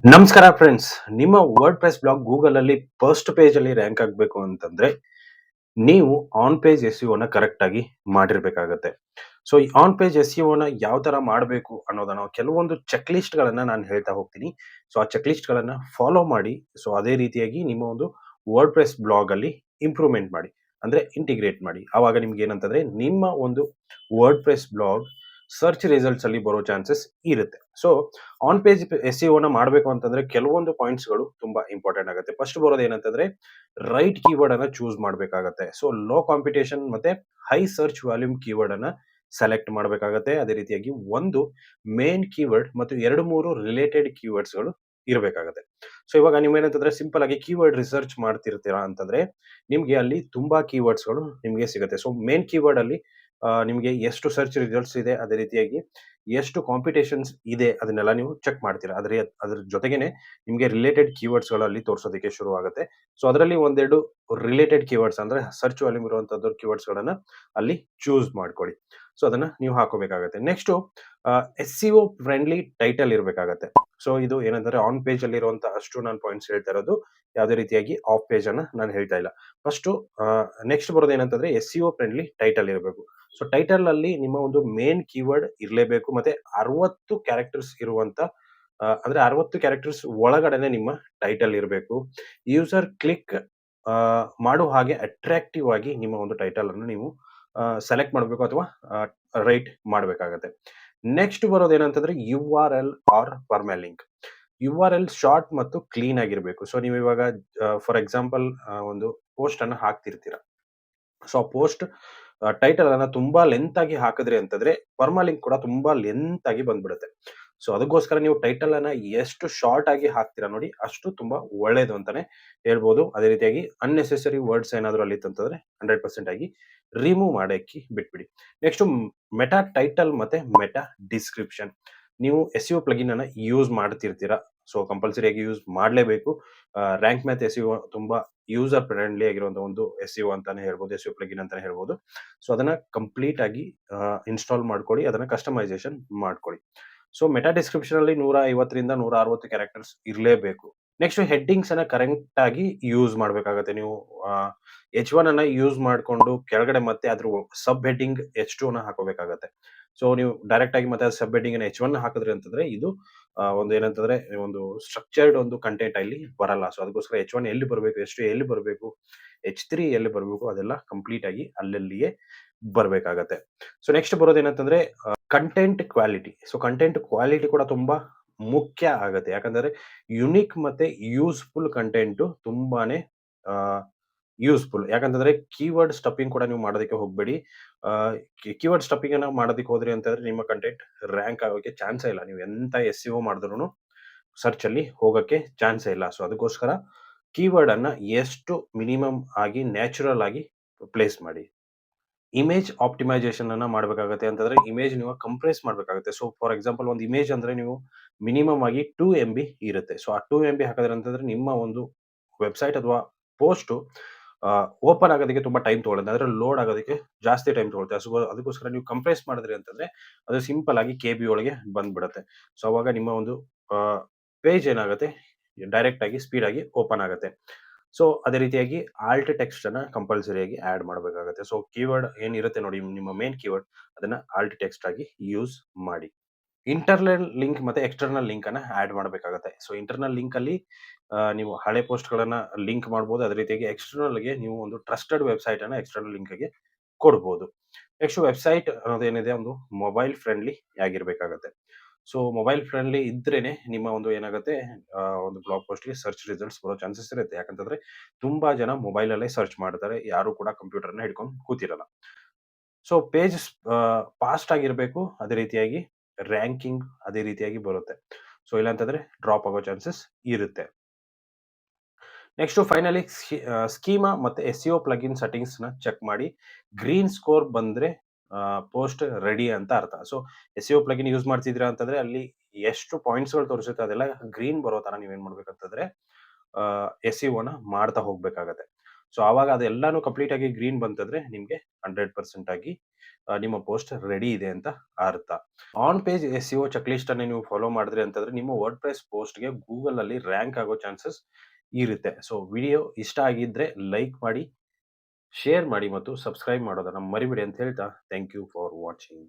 ನಮಸ್ಕಾರ ಫ್ರೆಂಡ್ಸ್. ನಿಮ್ಮ word press blog Google ಅಲ್ಲಿ ಫಸ್ಟ್ ಪೇಜ್ ಅಲ್ಲಿ ರ್ಯಾಂಕ್ ಆಗಬೇಕು ಅಂತಂದ್ರೆ ನೀವು ಆನ್ ಪೇಜ್ ಎಸ್ ಕರೆಕ್ಟ್ ಆಗಿ ಮಾಡಿರ್ಬೇಕಾಗತ್ತೆ. ಸೊ ಈ ಆನ್ ಪೇಜ್ ಎಸ್ ಯಾವ ತರ ಮಾಡಬೇಕು ಅನ್ನೋದನ್ನ ಕೆಲವೊಂದು ಚೆಕ್ ಲಿಸ್ಟ್ ಗಳನ್ನ ನಾನು ಹೇಳ್ತಾ ಹೋಗ್ತೀನಿ. ಸೊ ಆ ಚೆಕ್ ಲಿಸ್ಟ್ ಗಳನ್ನ ಫಾಲೋ ಮಾಡಿ. ಸೊ ಅದೇ ರೀತಿಯಾಗಿ ನಿಮ್ಮ ಒಂದು ವರ್ಡ್ ಪ್ರೆಸ್ ಬ್ಲಾಗ್ ಅಲ್ಲಿ ಇಂಪ್ರೂವ್ಮೆಂಟ್ ಮಾಡಿ, ಅಂದ್ರೆ ಇಂಟಿಗ್ರೇಟ್ ಮಾಡಿ. ಆವಾಗ ನಿಮ್ಗೆ ಏನಂತಂದ್ರೆ ನಿಮ್ಮ ಒಂದು word press blog search results ಅಲ್ಲಿ ಬರೋ ಚಾನ್ಸಸ್ ಇರುತ್ತೆ. ಸೊ ಆನ್ ಪೇಜ್ ಎಸ್ ಮಾಡಬೇಕು ಅಂತಂದ್ರೆ ಕೆಲವೊಂದು ಪಾಯಿಂಟ್ಸ್ ಗಳು ತುಂಬಾ ಇಂಪಾರ್ಟೆಂಟ್ ಆಗುತ್ತೆ. ಫಸ್ಟ್ ಬರೋದು ಏನಂತಂದ್ರೆ ರೈಟ್ ಕೀವರ್ಡ್ ಅನ್ನ ಚೂಸ್ ಮಾಡಬೇಕಾಗತ್ತೆ. ಸೊ ಲೋ ಕಾಂಪಿಟೇಷನ್ ಮತ್ತೆ ಹೈ ಸರ್ಚ್ ವಾಲ್ಯೂಮ್ ಕೀವರ್ಡ್ ಅನ್ನ ಸೆಲೆಕ್ಟ್ ಮಾಡಬೇಕಾಗತ್ತೆ. ಅದೇ ರೀತಿಯಾಗಿ ಒಂದು ಮೇನ್ ಕೀವರ್ಡ್ ಮತ್ತು ಎರಡು ಮೂರು ರಿಲೇಟೆಡ್ ಕೀವರ್ಡ್ಸ್ ಗಳು ಇರಬೇಕಾಗತ್ತೆ. ಸೊ ಇವಾಗ ನೀವೇನಂತಂದ್ರೆ ಸಿಂಪಲ್ ಆಗಿ ಕೀವರ್ಡ್ ರಿಸರ್ಚ್ ಮಾಡ್ತಿರ್ತೀರಾ ಅಂತಂದ್ರೆ ನಿಮ್ಗೆ ಅಲ್ಲಿ ತುಂಬಾ ಕೀವರ್ಡ್ಸ್ ಗಳು ನಿಮ್ಗೆ ಸಿಗುತ್ತೆ. ಸೊ ಮೇನ್ ಕೀವರ್ಡ್ ಅಲ್ಲಿ ನಿಮ್ಗೆ ಎಷ್ಟು ಸರ್ಚ್ ರಿಸಲ್ಟ್ಸ್ ಇದೆ, ಅದೇ ರೀತಿಯಾಗಿ ಎಷ್ಟು ಕಾಂಪಿಟೇಷನ್ಸ್ ಇದೆ ಅದನ್ನೆಲ್ಲ ನೀವು ಚೆಕ್ ಮಾಡ್ತೀರಾ. ಅದ್ರ ಜೊತೆಗೇನೆ ನಿಮ್ಗೆ ರಿಲೇಟೆಡ್ ಕೀವರ್ಡ್ಸ್ ಗಳು ಅಲ್ಲಿ ತೋರಿಸೋದಕ್ಕೆ ಶುರು ಆಗುತ್ತೆ. ಸೊ ಅದರಲ್ಲಿ ಒಂದೆರಡು ರಿಲೇಟೆಡ್ ಕೀವರ್ಡ್ಸ್ ಅಂದ್ರೆ ಸರ್ಚ್ ವಾಲ್ಯೂಮ್ ಇರುವಂತದ್ದು ಕೀವರ್ಡ್ಸ್ ಗಳನ್ನ ಅಲ್ಲಿ ಚೂಸ್ ಮಾಡ್ಕೊಳ್ಳಿ. ಸೊ ಅದನ್ನ ನೀವು ಹಾಕೋಬೇಕಾಗತ್ತೆ. ನೆಕ್ಸ್ಟ್ ಎಸ್ ಫ್ರೆಂಡ್ಲಿ ಟೈಟಲ್ ಇರಬೇಕಾಗತ್ತೆ. ಸೊ ಇದು ಏನಂದ್ರೆ ಆನ್ ಪೇಜ್ ಅಲ್ಲಿ ಇರುವಂತ ಅಷ್ಟು ನಾನು ಪಾಯಿಂಟ್ಸ್ ಹೇಳ್ತಾ ಇರೋದು, ಯಾವುದೇ ರೀತಿಯಾಗಿ ಆಫ್ ಪೇಜ್ ಅನ್ನ ನಾನು ಹೇಳ್ತಾ ಇಲ್ಲ. ಫಸ್ಟ್ ನೆಕ್ಸ್ಟ್ ಬರೋದು ಏನಂತಂದ್ರೆ ಫ್ರೆಂಡ್ಲಿ ಟೈಟಲ್ ಇರಬೇಕು. ಸೊ ಟೈಟಲ್ ಅಲ್ಲಿ ನಿಮ್ಮ ಒಂದು ಮೇನ್ ಕೀವರ್ಡ್ ಇರಲೇಬೇಕು, ಮತ್ತೆ 60 ಕ್ಯಾರೆಕ್ಟರ್ಸ್ ಇರುವಂತ ಅಂದ್ರೆ 60 ಕ್ಯಾರೆಕ್ಟರ್ಸ್ ಒಳಗಡೆನೆ ನಿಮ್ಮ ಟೈಟಲ್ ಇರಬೇಕು. ಯೂಸರ್ ಕ್ಲಿಕ್ ಮಾಡೋ ಹಾಗೆ ಅಟ್ರಾಕ್ಟಿವ್ ಆಗಿ ನಿಮ್ಮ ಒಂದು ಟೈಟಲ್ ಅನ್ನು ನೀವು ಸೆಲೆಕ್ಟ್ ಮಾಡಬೇಕು ಅಥವಾ ರೈಟ್ ಮಾಡಬೇಕಾಗತ್ತೆ. ನೆಕ್ಸ್ಟ್ ಬರೋದು ಏನಂತಂದ್ರೆ you are L R ಪರ್ಮ್ಯಾಲಿಂಕ್. You are L short ಮತ್ತು ಕ್ಲೀನ್ ಆಗಿರಬೇಕು. ಸೊ ನೀವು ಇವಾಗ ಫಾರ್ ಎಕ್ಸಾಂಪಲ್ ಒಂದು ಪೋಸ್ಟ್ ಅನ್ನ ಹಾಕ್ತಿರ್ತೀರಾ. ಸೊ ಆ ಪೋಸ್ಟ್ ಟೈಟಲ್ ಅನ್ನ ತುಂಬಾ ಲೆಂತ್ ಆಗಿ ಹಾಕಿದ್ರಿ ಅಂತಂದ್ರೆ ಪರ್ಮಾಲಿಂಕ್ ಕೂಡ ತುಂಬಾ ಲೆಂತ್ ಆಗಿ ಬಂದ್ಬಿಡುತ್ತೆ. ಸೊ ಅದಕ್ಕೋಸ್ಕರ ನೀವು ಟೈಟಲ್ ಅನ್ನ ಎಷ್ಟು ಶಾರ್ಟ್ ಆಗಿ ಹಾಕ್ತೀರಾ ನೋಡಿ, ಅಷ್ಟು ತುಂಬಾ ಒಳ್ಳೇದು ಅಂತಾನೆ ಹೇಳ್ಬೋದು. ಅದೇ ರೀತಿಯಾಗಿ ಅನ್ನೆಸೆಸರಿ ವರ್ಡ್ಸ್ ಏನಾದ್ರು ಅಲ್ಲಿ ಇತ್ತಂತಂದ್ರೆ 100% ಆಗಿ ರಿಮೂವ್ ಮಾಡಕ್ಕೆ ಬಿಟ್ಬಿಡಿ. ನೆಕ್ಸ್ಟ್ ಮೆಟಾ ಟೈಟಲ್ ಮತ್ತೆ ಮೆಟಾ ಡಿಸ್ಕ್ರಿಪ್ಷನ್. ನೀವು ಎಸ್ ಪ್ಲಗಿನ್ ಅನ್ನ ಯೂಸ್ ಮಾಡ್ತಿರ್ತೀರಾ. ಸೊ ಕಂಪಲ್ಸರಿ ಆಗಿ ಯೂಸ್ ಮಾಡಲೇಬೇಕು. ರ್ಯಾಂಕ್ ಮ್ಯಾಥ್ ತುಂಬಾ ಯೂಸರ್ ಫ್ರೆಂಡ್ಲಿ ಆಗಿರುವಂತ ಒಂದು ಅಂತಾನೆ ಹೇಳ್ಬೋದು, ಪ್ಲಗಿನ್ ಅಂತಾನೆ ಹೇಳ್ಬೋದು. ಸೊ ಅದನ್ನ ಕಂಪ್ಲೀಟ್ ಆಗಿ ಇನ್ಸ್ಟಾಲ್ ಮಾಡ್ಕೊಳ್ಳಿ, ಅದನ್ನ ಕಸ್ಟಮೈಸೇಷನ್ ಮಾಡ್ಕೊಳ್ಳಿ. ಸೊ ಮೆಟಾ ಡಿಸ್ಕ್ರಿಪ್ಷನ್ ಅಲ್ಲಿ 150 ರಿಂದ 160 ಕ್ಯಾರೆಕ್ಟರ್ಸ್ ಇರಲೇಬೇಕು. ನೆಕ್ಸ್ಟ್ ಹೆಡ್ಡಿಂಗ್ಸ್ ಅನ್ನ ಕರೆಕ್ಟ್ ಆಗಿ ಯೂಸ್ ಮಾಡ್ಬೇಕಾಗತ್ತೆ. ನೀವು H1 ಅನ್ನ ಯೂಸ್ ಮಾಡ್ಕೊಂಡು ಕೆಳಗಡೆ ಮತ್ತೆ ಅದ್ರ ಸಬ್ ಹೆಡ್ಡಿಂಗ್ H2 ಅನ್ನ ಹಾಕೋಬೇಕಾಗತ್ತೆ. ಸೊ ನೀವು ಡೈರೆಕ್ಟ್ ಆಗಿ ಮತ್ತೆ ಸಬ್ ಹೆಡ್ಡಿಂಗ್ ಅನ್ನ H1 ಹಾಕಿದ್ರಿ ಅಂತಂದ್ರೆ ಇದು ಒಂದು ಏನಂತಂದ್ರೆ ಒಂದು ಸ್ಟ್ರಕ್ಚರ್ಡ್ ಒಂದು ಕಂಟೆಂಟ್ ಅಲ್ಲಿ ಬರಲ್ಲ. ಸೊ ಅದಕ್ಕೋಸ್ಕರ H1 ಎಲ್ಲಿ ಬರಬೇಕು, H2 ಎಲ್ಲಿ ಬರಬೇಕು, H3 ಎಲ್ಲಿ ಬರಬೇಕು, ಅದೆಲ್ಲ ಕಂಪ್ಲೀಟ್ ಆಗಿ ಅಲ್ಲಲ್ಲಿಯೇ ಬರ್ಬೇಕಾಗತ್ತೆ. ಸೊ ನೆಕ್ಸ್ಟ್ ಬರೋದು ಏನಂತಂದ್ರೆ content quality. So content quality ಕೂಡ ತುಂಬಾ ಮುಖ್ಯ ಆಗತ್ತೆ. ಯಾಕಂದ್ರೆ ಯುನಿಕ್ ಮತ್ತೆ ಯೂಸ್ಫುಲ್ ಕಂಟೆಂಟ್ ತುಂಬಾನೇ ಯೂಸ್ಫುಲ್. ಯಾಕಂತಂದ್ರೆ ಕೀವರ್ಡ್ ಸ್ಟಫಿಂಗ್ ಕೂಡ ನೀವು ಮಾಡೋದಕ್ಕೆ ಹೋಗ್ಬೇಡಿ. ಕೀವರ್ಡ್ ಸ್ಟಫಿಂಗ್ ಅನ್ನ ಮಾಡೋದಕ್ಕೆ ಹೋದ್ರಿ ಅಂತಂದ್ರೆ ನಿಮ್ಮ ಕಂಟೆಂಟ್ ರ್ಯಾಂಕ್ ಆಗೋಕೆ ಚಾನ್ಸೇ ಇಲ್ಲ. ನೀವು ಎಂತ ಮಾಡಿದ್ರೂನು ಸರ್ಚ್ ಅಲ್ಲಿ ಹೋಗಕ್ಕೆ ಚಾನ್ಸೇ ಇಲ್ಲ. ಸೊ ಅದಕ್ಕೋಸ್ಕರ ಕೀವರ್ಡ್ ಅನ್ನ ಎಷ್ಟು ಮಿನಿಮಮ್ ಆಗಿ ನ್ಯಾಚುರಲ್ ಆಗಿ ಪ್ಲೇಸ್ ಮಾಡಿ. ಇಮೇಜ್ ಆಪ್ಟಿಮೈಸೇಷನ್ ಅನ್ನ ಮಾಡಬೇಕಾಗುತ್ತೆ ಅಂತಂದ್ರೆ ಇಮೇಜ್ ನೀವು ಕಂಪ್ರೆಸ್ ಮಾಡಬೇಕಾಗುತ್ತೆ. ಸೊ ಫಾರ್ ಎಕ್ಸಾಂಪಲ್ ಒಂದು ಇಮೇಜ್ ಅಂದ್ರೆ ನೀವು ಮಿನಿಮಮ್ ಆಗಿ 2 MB ಇರುತ್ತೆ. ಸೊ ಆ 2 MB ಹಾಕಿದ್ರೆ ಅಂತಂದ್ರೆ ನಿಮ್ಮ ಒಂದು ವೆಬ್ಸೈಟ್ ಅಥವಾ ಪೋಸ್ಟ್ ಓಪನ್ ಆಗೋದಕ್ಕೆ ತುಂಬಾ ಟೈಮ್ ತಗೊಳುತ್ತೆ. ಅಂದ್ರೆ ಲೋಡ್ ಆಗೋದಕ್ಕೆ ಜಾಸ್ತಿ ಟೈಮ್ ತಗೊಳುತ್ತೆ. ಸೊ ಅದಕ್ಕೋಸ್ಕರ ನೀವು ಕಂಪ್ರೆಸ್ ಮಾಡಿದ್ರಿ ಅಂತಂದ್ರೆ ಅದು ಸಿಂಪಲ್ ಆಗಿ KB ಒಳಗೆ ಬಂದ್ಬಿಡುತ್ತೆ. ಸೊ ಅವಾಗ ನಿಮ್ಮ ಒಂದು ಪೇಜ್ ಏನಾಗುತ್ತೆ, ಡೈರೆಕ್ಟ್ ಆಗಿ ಸ್ಪೀಡ್ ಆಗಿ ಓಪನ್ ಆಗುತ್ತೆ. ಸೊ ಅದೇ ರೀತಿಯಾಗಿ ಆಲ್ಟ್ ಟೆಕ್ಸ್ಟ್ ಅನ್ನ ಕಂಪಲ್ಸರಿ ಆಗಿ ಆಡ್ ಮಾಡಬೇಕಾಗುತ್ತೆ. ಸೊ ಕೀವರ್ಡ್ ಏನಿರುತ್ತೆ ನೋಡಿ, ನಿಮ್ಮ ಮೇನ್ ಕೀವರ್ಡ್ ಅದನ್ನ ಆಲ್ಟ್ ಟೆಕ್ಸ್ಟ್ ಆಗಿ ಯೂಸ್ ಮಾಡಿ. ಇಂಟರ್ನಲ್ ಲಿಂಕ್ ಮತ್ತೆ ಎಕ್ಸ್ಟರ್ನಲ್ ಲಿಂಕ್ ಅನ್ನ ಆಡ್ ಮಾಡಬೇಕಾಗುತ್ತೆ. ಸೊ ಇಂಟರ್ನಲ್ ಲಿಂಕ್ ಅಲ್ಲಿ ನೀವು ಹಳೆ ಪೋಸ್ಟ್ ಗಳನ್ನ ಲಿಂಕ್ ಮಾಡಬಹುದು. ಅದೇ ರೀತಿಯಾಗಿ ಎಕ್ಸ್ಟರ್ನಲ್ ಗೆ ನೀವು ಒಂದು ಟ್ರಸ್ಟೆಡ್ ವೆಬ್ಸೈಟ್ ಅನ್ನ ಎಕ್ಸ್ಟರ್ನಲ್ ಲಿಂಕ್ ಗೆ ಕೊಡಬಹುದು. ನೆಕ್ಸ್ಟ್ ವೆಬ್ಸೈಟ್ ಅನ್ನೋದೇನಿದೆ ಒಂದು ಮೊಬೈಲ್ ಫ್ರೆಂಡ್ಲಿ ಆಗಿರ್ಬೇಕಾಗತ್ತೆ. ಸೊ ಮೊಬೈಲ್ ಫ್ರೆಂಡ್ಲಿ ಇದ್ರೇನೆ ನಿಮ್ಮ ಒಂದು ಏನಾಗುತ್ತೆ, ಒಂದು ಬ್ಲಾಗ್ ಪೋಸ್ಟ್‌ಗೆ ಸರ್ಚ್ ರಿಸಲ್ಟ್ಸ್ ಬರೋ ಚಾನ್ಸಸ್ ಇರುತ್ತೆ. ಯಾಕಂತಂದ್ರೆ ತುಂಬಾ ಜನ ಮೊಬೈಲ್ ಅಲ್ಲೇ ಸರ್ಚ್ ಮಾಡ್ತಾರೆ. ಯಾರು ಕೂಡ ಕಂಪ್ಯೂಟರ್‌ನ ಹಿಡ್ಕೊಂಡು ಕೂತಿರಲ್ಲ. ಸೊ ಪೇಜ್ ಫಾಸ್ಟ್ ಆಗಿರ್ಬೇಕು. ಅದೇ ರೀತಿಯಾಗಿ ರ್ಯಾಂಕಿಂಗ್ ಅದೇ ರೀತಿಯಾಗಿ ಬರುತ್ತೆ. ಸೊ ಇಲ್ಲಾಂತಂದ್ರೆ ಡ್ರಾಪ್ ಆಗೋ ಚಾನ್ಸಸ್ ಇರುತ್ತೆ. ನೆಕ್ಸ್ಟ್ ಫೈನಲಿ ಸ್ಕೀಮಾ ಮತ್ತೆ ಪ್ಲಗಿನ್ ಸೆಟ್ಟಿಂಗ್ಸ್‌ನ ಚೆಕ್ ಮಾಡಿ. ಗ್ರೀನ್ ಸ್ಕೋರ್ ಬಂದ್ರೆ ಪೋಸ್ಟ್ ರೆಡಿ ಅಂತ ಅರ್ಥ. ಸೊ ಪ್ಲಗಿನ್ ಯೂಸ್ ಮಾಡ್ತಿದ್ದೀರಾ ಅಂತಂದ್ರೆ ಅಲ್ಲಿ ಎಷ್ಟು ಪಾಯಿಂಟ್ಸ್‌ಗಳು ತೋರಿಸುತ್ತೆ ಅದೆಲ್ಲ ಗ್ರೀನ್ ಬರೋ ತರ ನೀವೇನ್ ಮಾಡ್ಬೇಕಂತಂದ್ರೆ ಎಸ್.ಇ.ಒ.ನ ಮಾಡ್ತಾ ಹೋಗ್ಬೇಕಾಗತ್ತೆ. ಸೊ ಆವಾಗ ಅದೆಲ್ಲಾನು ಕಂಪ್ಲೀಟ್ ಆಗಿ ಗ್ರೀನ್ ಬಂತಂದ್ರೆ ನಿಮ್ಗೆ 100% ಆಗಿ ನಿಮ್ಮ ಪೋಸ್ಟ್ ರೆಡಿ ಇದೆ ಅಂತ ಅರ್ಥ. On page SEO check list ಅನ್ನು ನೀವು ಫಾಲೋ ಮಾಡಿದ್ರಿ ಅಂತಂದ್ರೆ ನಿಮ್ಮ ವರ್ಡ್‌ಪ್ರೆಸ್ ಪೋಸ್ಟ್‌ಗೆ ಗೂಗಲ್‌ನಲ್ಲಿ ರ್ಯಾಂಕ್ ಆಗೋ ಚಾನ್ಸಸ್ ಇರುತ್ತೆ. ಸೊ ವಿಡಿಯೋ ಇಷ್ಟ ಆಗಿದ್ರೆ ಲೈಕ್ ಮಾಡಿ, ಶೇರ್ ಮಾಡಿ ಮತ್ತು ಸಬ್ಸ್ಕ್ರೈಬ್ ಮಾಡೋದನ್ನ ಮರಿಬೇಡಿ ಅಂತ ಹೇಳ್ತಾ ಥ್ಯಾಂಕ್ ಯು ಫಾರ್ ವಾಚಿಂಗ್.